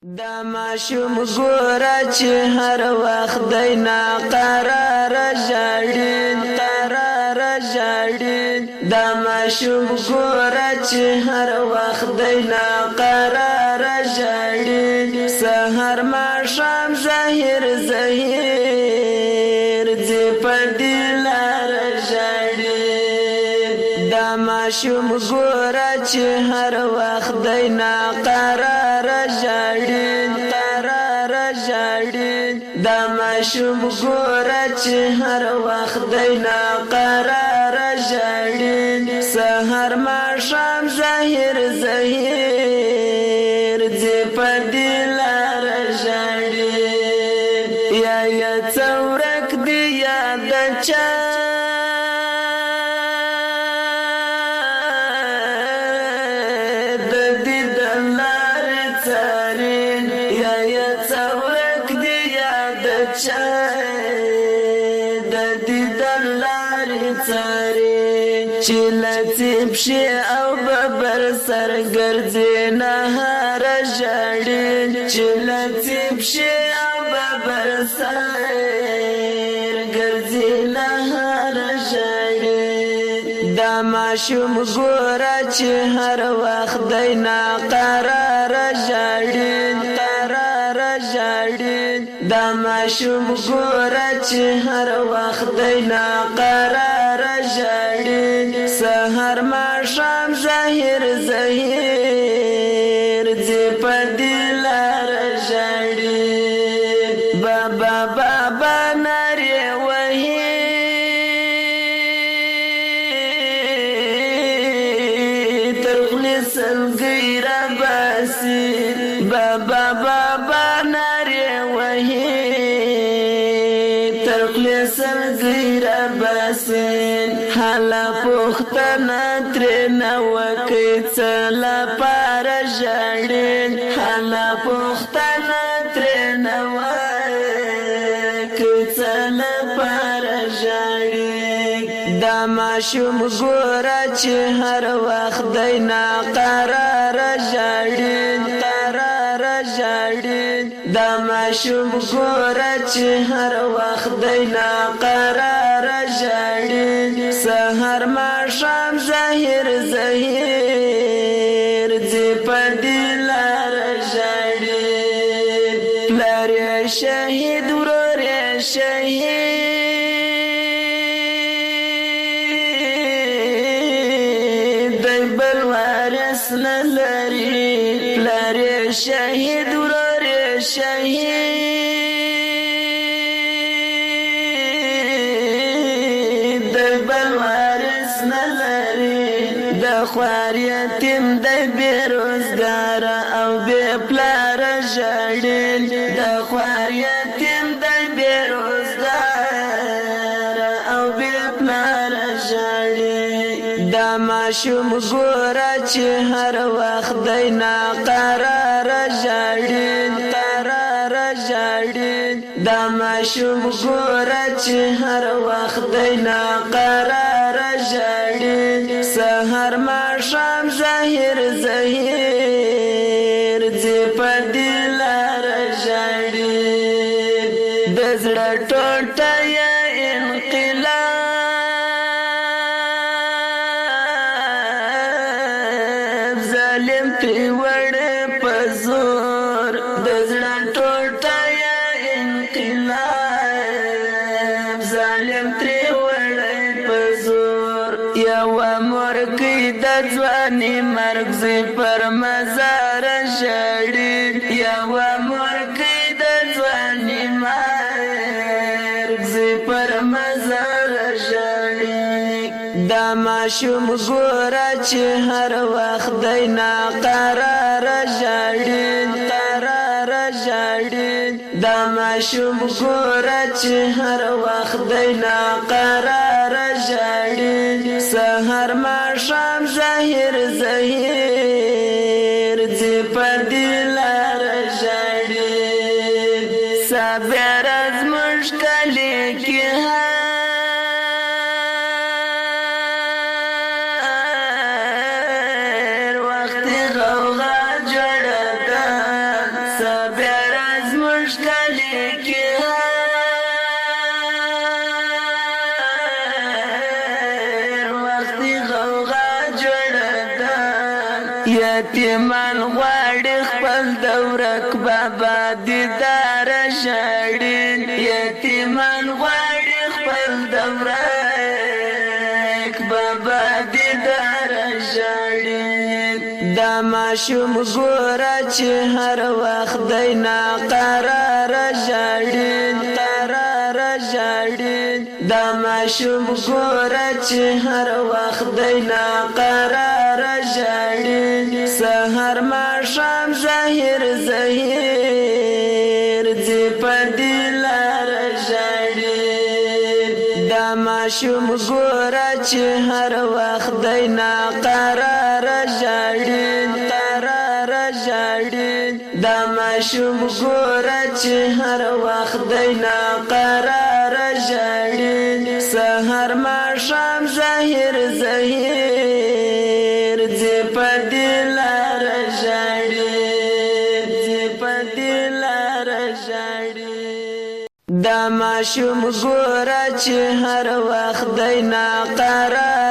دا ماشوم ګوره چې هر وخت دی ناقرار ژاړي دا ماشوم ګوره چې هر وخت دی ناقرار ژاړي سحر ماښام ظاهر ځي په دې لار ژاړي دا ماشوم ګوره چې هر وخت دی ناقرار ژاړي دا ماشوم ګوره چې هر وخت دی ناقرار ژاړي سحر ماښام ظاهر ځي په دې لار ژاړي یا څه ورک دی یا د چا چې لطیف شي او ببر سر ګرځي نهار ژاړي چې لطیف شي او ببر سر ګرځي نهار ژاړي دا ماشوم ګوره چې هر وخت دی ناقرار ژاړي دا ماشوم ګوره چې هر وخت دی ناقرار ژاړي سحر ماښام ظاهر ځي په دې لار ژاړي بابا نارې وهي تر خولې سلګۍ راباسي بابا نارې وهي تر خولې سلګۍ راباسي حالا پوښتنه ترېنه وکړئ څه لپاره ژاړي حالا پوښتنه ترېنه وکړئ څه لپاره ژاړي دا ماشوم ګوره چې هر وخت دی ناقرار ژاړي دا ماشوم ګوره چې هر وخت دی ناقرار ژاړي سحر ماښام ظاهر ځي په دې لار ژاړي پلار یې شهید ورور یې شهید دی بل وارث نه لري پلار یې شهید ورور یې شهید دی بل وارث نه لري د خوار یتیم دی بېروزګار او بې پلاره ژاړي د خوار یتیم دی بېروزګار او بې پلاره ژاړي دا ماشوم ګوره چې هر وخت دی ناقرار ژاړي دا ماشوم ګوره چې هر وخت دی ناقرار ژاړي سحر ماښام ظاهر ځي په دې لار ژاړي د زړه ټوټه یا انقلاب ظالم ترې وړی په زور د زړه ټوټه یا انقلاب ظالم ترې وړی په زور یوه مورکۍ د ځواني مرګ زی پر مزار ژاړي یوه مورکۍ د ځواني مرګ زی پر مزار ژاړي دا ماشوم ګوره چې هر وخت دی ناقرار ژاړي دا ماشوم ګوره چې هر وخت دی ناقرار ژاړي سحر ماښام ظاهر ځي په دې لار ژاړي صابره زموږ کلي کې هر وخت غوغا جوړه ده گلی کی هر وقتی غوغا جوړه ده یتیمان غواړي خپل د ورک بابا دیدار ژاړي یتیمان غواړي خپل د ورک بابا دیدار ژاړي دا ماشوم ګوره چې هر وخت دی ناقرار ژاړي قرار ژاړي دا ماشوم ګوره چې هر وخت دی ناقرار ژاړي سحر ماښام ظاهر ظهیر ځي په دې لار ژاړي دا ماشوم ګوره چې هر وخت دی ناقرار ژاړي قرار ژاړي دا ماشوم ګوره چې هر وخت دی ناقرار ژاړي سحر ماښام ظاهر ظهیر ځي په دې لار ژاړي ځي په دې لار ژاړي دا ماشوم ګوره چې هر وخت دی ناقرار